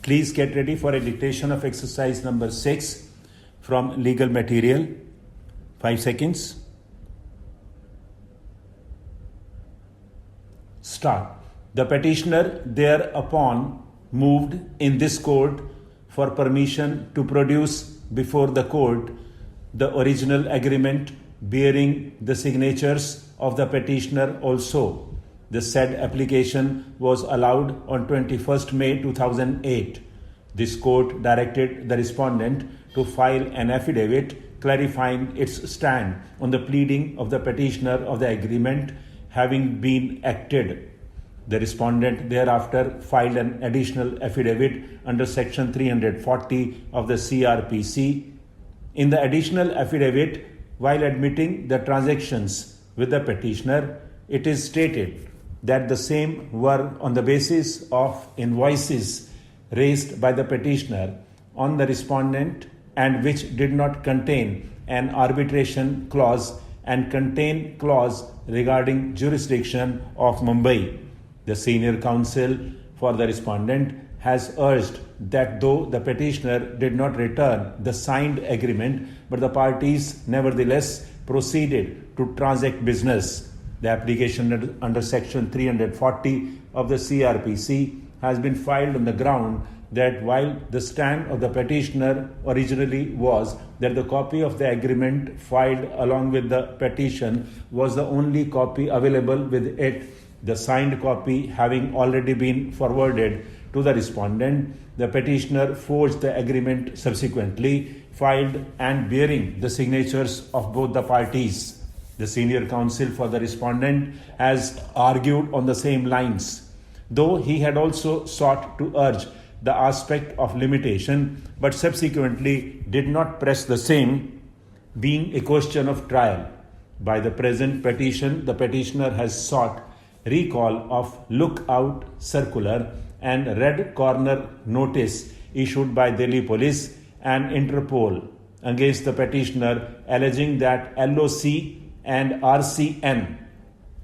Please get ready for a dictation of exercise number 6 from legal material. 5 seconds. Start. The petitioner thereupon moved in this court for permission to produce before the court the original agreement bearing the signatures of the petitioner also. The said application was allowed on 21st May 2008. This court directed the respondent to file an affidavit clarifying its stand on the pleading of the petitioner of the agreement having been acted. The respondent thereafter filed an additional affidavit under Section 340 of the CRPC. In the additional affidavit, while admitting the transactions with the petitioner, it is stated that the same were on the basis of invoices raised by the petitioner on the respondent and which did not contain an arbitration clause and contain clause regarding jurisdiction of Mumbai. The senior counsel for the respondent has urged that though the petitioner did not return the signed agreement, but the parties nevertheless proceeded to transact business. The application under Section 340 of the CRPC has been filed on the ground that while the stand of the petitioner originally was that the copy of the agreement filed along with the petition was the only copy available with it, the signed copy having already been forwarded to the respondent, the petitioner forged the agreement subsequently filed and bearing the signatures of both the parties. The senior counsel for the respondent has argued on the same lines, though he had also sought to urge the aspect of limitation, but subsequently did not press the same, being a question of trial. By the present petition, the petitioner has sought recall of lookout circular and red corner notice issued by Delhi Police and Interpol against the petitioner, alleging that LOC and RCN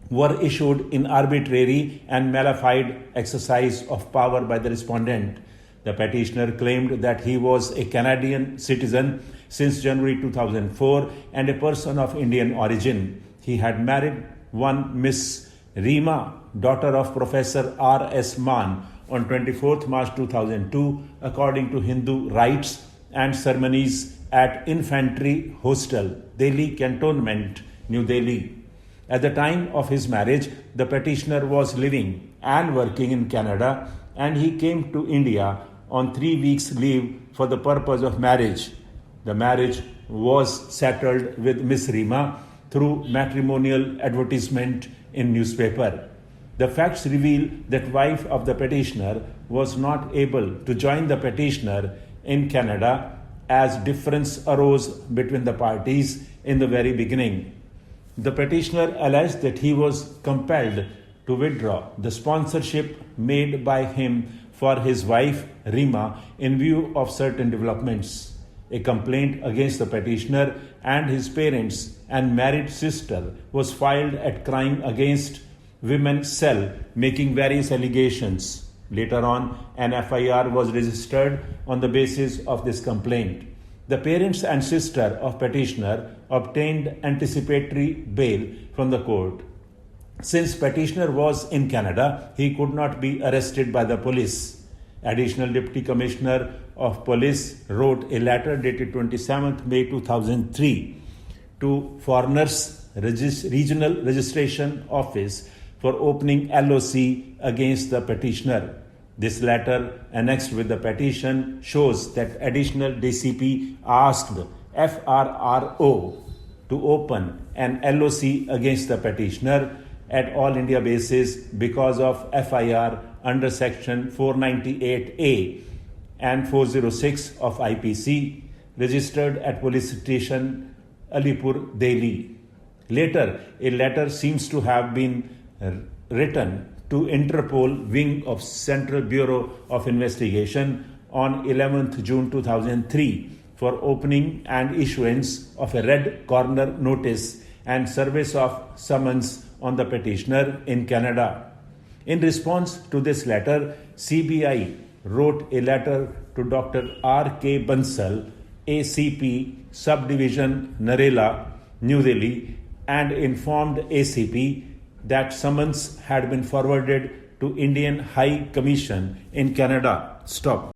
were issued in arbitrary and malified exercise of power by the respondent. The petitioner claimed that he was a Canadian citizen since January 2004 and a person of Indian origin. He had married one Miss Reema, daughter of Professor R.S. Mann, on 24th March 2002, according to Hindu rites and ceremonies at Infantry Hostel, Delhi Cantonment, New Delhi. At the time of his marriage, the petitioner was living and working in Canada, and he came to India on 3 weeks' leave for the purpose of marriage. The marriage was settled with Miss Reema through matrimonial advertisement in newspaper. The facts reveal that wife of the petitioner was not able to join the petitioner in Canada as difference arose between the parties in the very beginning. The petitioner alleged that he was compelled to withdraw the sponsorship made by him for his wife Reema in view of certain developments. A complaint against the petitioner and his parents and married sister was filed at Crime Against Women Cell, making various allegations. Later on, an FIR was registered on the basis of this complaint. The parents and sister of petitioner obtained anticipatory bail from the court. Since petitioner was in Canada, he could not be arrested by the police. Additional Deputy Commissioner of Police wrote a letter dated 27th May 2003 to Foreigners Regional Registration Office for opening LOC against the petitioner. This letter annexed with the petition shows that additional DCP asked FRRO to open an LOC against the petitioner at all India basis because of FIR under Section 498A and 406 of IPC registered at Police Station Alipur, Delhi. Later, a letter seems to have been written to Interpol wing of Central Bureau of Investigation on 11th June 2003 for opening and issuance of a red corner notice and service of summons on the petitioner in Canada. In response to this letter, CBI wrote a letter to Dr. R.K. Bansal, ACP, Subdivision Narela, New Delhi, and informed ACP that summons had been forwarded to Indian High Commission in Canada. Stop.